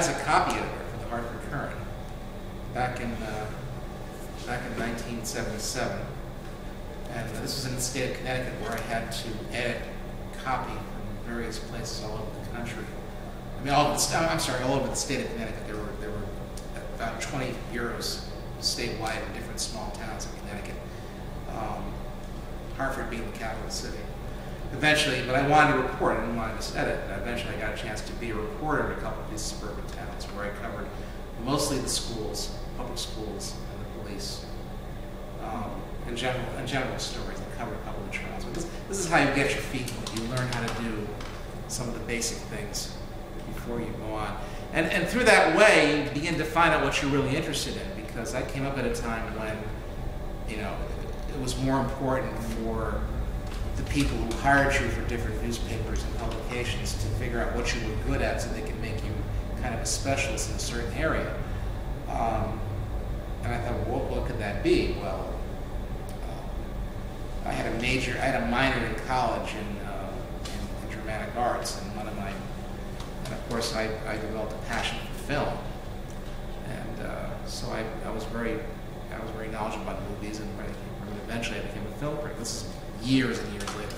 as a copy editor for the Hartford Courant back in 1977. And this was in the state of Connecticut, where I had to edit copy from various places all over the country. I mean, all over the state of Connecticut. There were about 20 bureaus statewide in different small towns in Connecticut. Hartford being the capital city. Eventually, but I wanted to report, I didn't want to just edit. And eventually I got a chance to be a reporter in a couple of these suburban towns where I covered mostly the schools, public schools, and the police. And general stories. I covered a couple of trials. But this is how you get your feet wet. You learn how to do some of the basic things before you go on. And through that way, you begin to find out what you're really interested in, because I came up at a time when, you know, it was more important for the people who hired you for different newspapers and publications to figure out what you were good at so they could make you kind of a specialist in a certain area. And I thought, well, what could that be? Well, I had a minor in college in dramatic arts, and and of course I developed a passion for film, and so I was very knowledgeable about movies, and eventually I became a film critic. This is years and years later.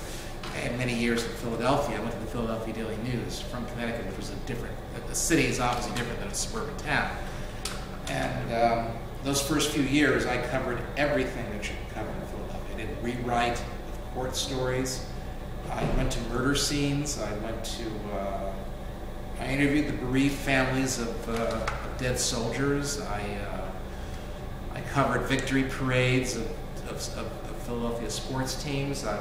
I had many years in Philadelphia. I went to the Philadelphia Daily News from Connecticut, which was the city is obviously different than a suburban town. And those first few years, I covered everything that you could cover in Philadelphia. I did rewrite of court stories. I went to murder scenes. I interviewed the bereaved families of dead soldiers. I covered victory parades of Philadelphia sports teams. I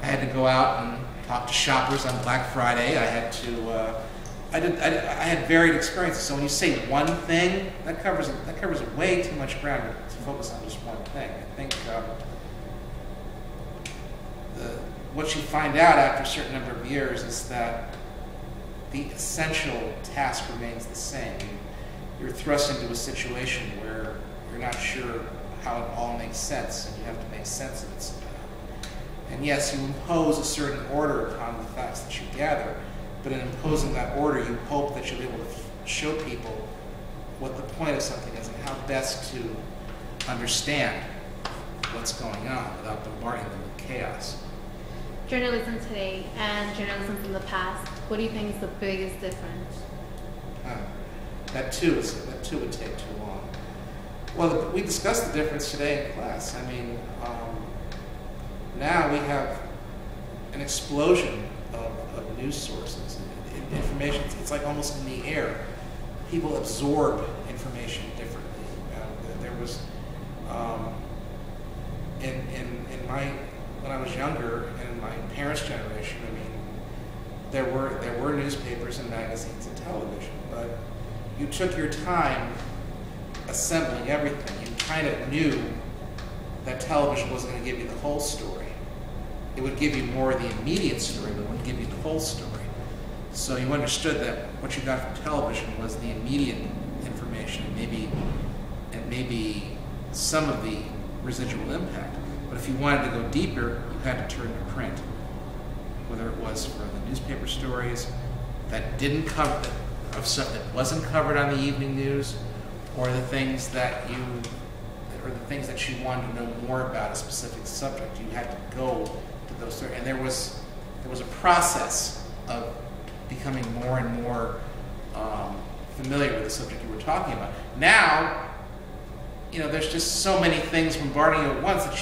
had to go out and talk to shoppers on Black Friday. I had varied experiences. So when you say one thing, that covers way too much ground to focus on just one thing. I think what you find out after a certain number of years is that the essential task remains the same. You're thrust into a situation where you're not sure how it all makes sense, and you have to make sense of it somehow. And yes, you impose a certain order upon the facts that you gather, but in imposing that order, you hope that you'll be able to show people what the point of something is and how best to understand what's going on without bombarding them with chaos. Journalism today and journalism from the past, what do you think is the biggest difference? That too would take too long. Well, we discussed the difference today in class. I mean, now we have an explosion of news sources. Information, it's like almost in the air. People absorb information differently. There was, when I was younger, and in my parents' generation, I mean, there were newspapers and magazines and television, but you took your time assembling everything. You kind of knew that television wasn't going to give you the whole story. It would give you more of the immediate story, but it wouldn't give you the whole story. So you understood that what you got from television was the immediate information, and maybe some of the residual impact. But if you wanted to go deeper, you had to turn to print, whether it was for the newspaper stories that didn't cover of stuff that wasn't covered on the evening news, or the things that you wanted to know more about a specific subject. You had to go to those, and there was a process of becoming more and more familiar with the subject you were talking about. Now, you know, there's just so many things bombarding you at once that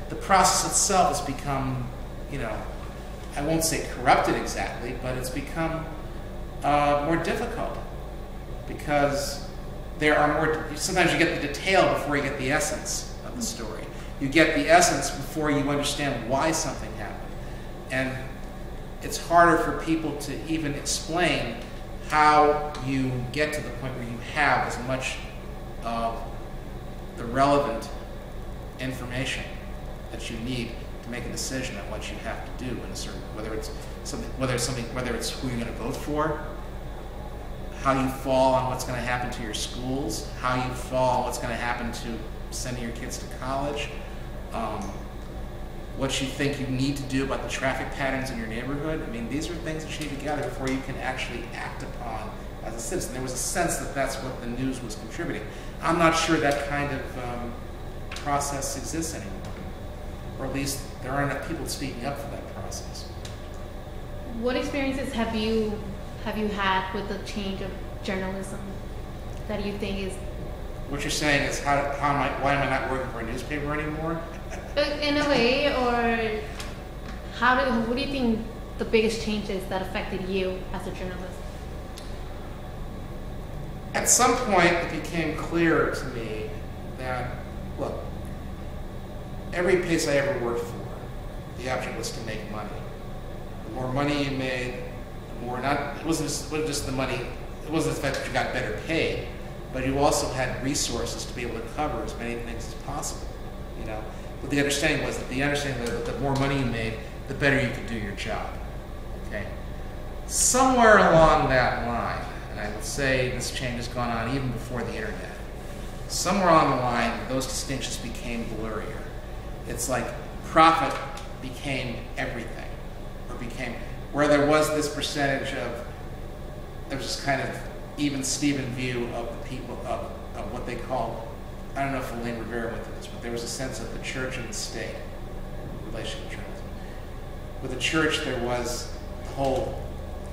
the process itself has become, you know, I won't say corrupted exactly, but it's become more difficult, because there are more. Sometimes you get the detail before you get the essence of the story. You get the essence before you understand why something happened, and it's harder for people to even explain how you get to the point where you have as much of the relevant information that you need to make a decision on what you have to do in a certain, whether it's who you're going to vote for, how you fall on what's going to happen to your schools, how you fall on what's going to happen to sending your kids to college. what you think you need to do about the traffic patterns in your neighborhood. I mean, these are things that you need to gather before you can actually act upon as a citizen. There was a sense that that's what the news was contributing. I'm not sure that kind of process exists anymore, or at least there aren't enough people speaking up for that process. What experiences have you had with the change of journalism that you think is? What you're saying is why am I not working for a newspaper anymore? In a way, or what do you think the biggest changes that affected you as a journalist? At some point, it became clear to me that, look, every place I ever worked for, the object was to make money. The more money you made, the more it wasn't just the money. It wasn't the fact that you got better paid, but you also had resources to be able to cover as many things as possible. You know, but the understanding was that the more money you made, the better you could do your job. Okay, somewhere along that line, and I would say this change has gone on even before the internet. Somewhere along the line, those distinctions became blurrier. It's like profit became everything, or became where there was this percentage of, there was this kind of even Steven view of the people of what they call, I don't know if Elaine Rivera went through this, but there was a sense of the church and the state in relation to journalism. With the church, there was the whole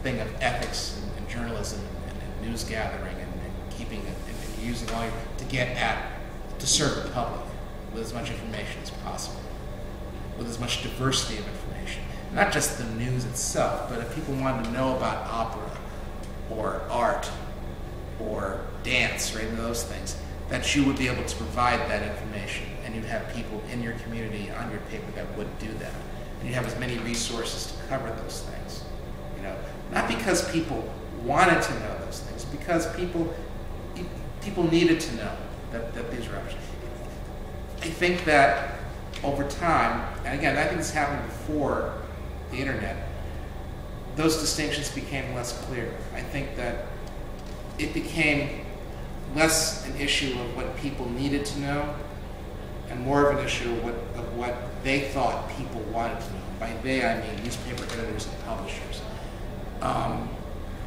thing of ethics and journalism and news gathering and keeping it and using all your, to serve the public with as much information as possible, with as much diversity of information. Not just the news itself, but if people wanted to know about opera or art or dance or any of those things, that you would be able to provide that information, and you'd have people in your community on your paper that would do that. And you'd have as many resources to cover those things. You know, not because people wanted to know those things, because people needed to know that these were options. I think that over time, and again, I think this happened before the internet, those distinctions became less clear. I think that it became less an issue of what people needed to know and more of an issue of what they thought people wanted to know. By they, I mean newspaper editors and publishers.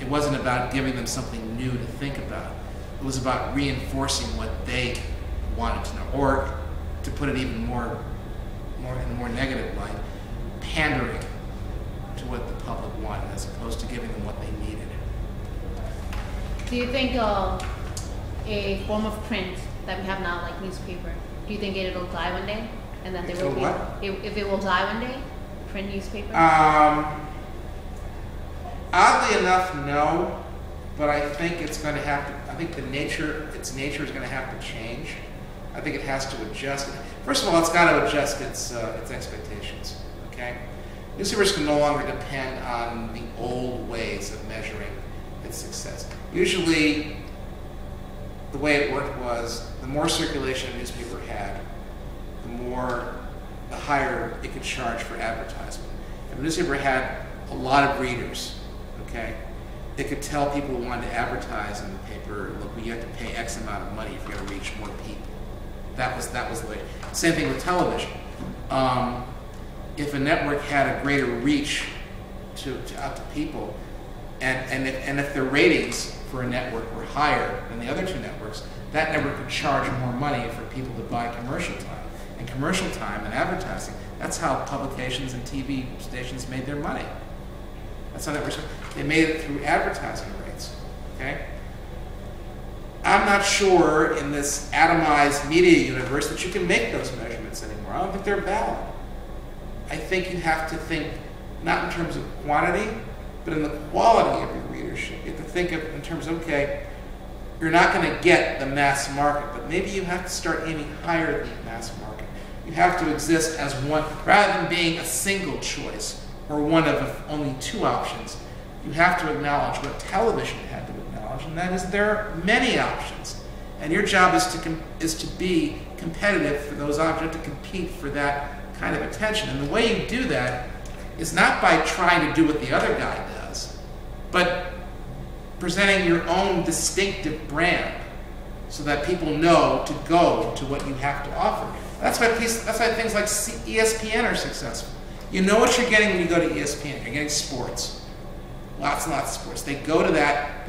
It wasn't about giving them something new to think about. It was about reinforcing what they wanted to know, or to put it even more in a more negative light, pandering to what the public wanted as opposed to giving them what they needed. Do you think a form of print that we have now, like newspaper, do you think it'll die one day, and that there will be if it will die one day, print newspaper? Oddly enough, no. But I think it's going to have to. I think its nature is going to have to change. I think it has to adjust. First of all, it's got to adjust its expectations. Okay, newspapers can no longer depend on the old ways of measuring its success. Usually, the way it worked was the more circulation a newspaper had, the higher it could charge for advertisement. If a newspaper had a lot of readers, okay, it could tell people who wanted to advertise in the paper, look, well, you have to pay X amount of money if you're going to reach more people. That was the way. Same thing with television. If a network had a greater reach out to people, and if their ratings for a network were higher than the other two networks, that network could charge more money for people to buy commercial time. And commercial time and advertising, that's how publications and TV stations made their money. That's how they made it through advertising rates. Okay? I'm not sure in this atomized media universe that you can make those measurements anymore. I don't think they're valid. I think you have to think not in terms of quantity, but in the quality of your readership. You have to think of in terms of, okay, you're not going to get the mass market, but maybe you have to start aiming higher than the mass market. You have to exist as one, rather than being a single choice or one of only two options. You have to acknowledge what television had to acknowledge, and that is there are many options. And your job is to be competitive for those options, to compete for that kind of attention. And the way you do that is not by trying to do what the other guy does, but presenting your own distinctive brand so that people know to go to what you have to offer. That's why things like ESPN are successful. You know what you're getting when you go to ESPN. You're getting sports. Lots and lots of sports. They go to that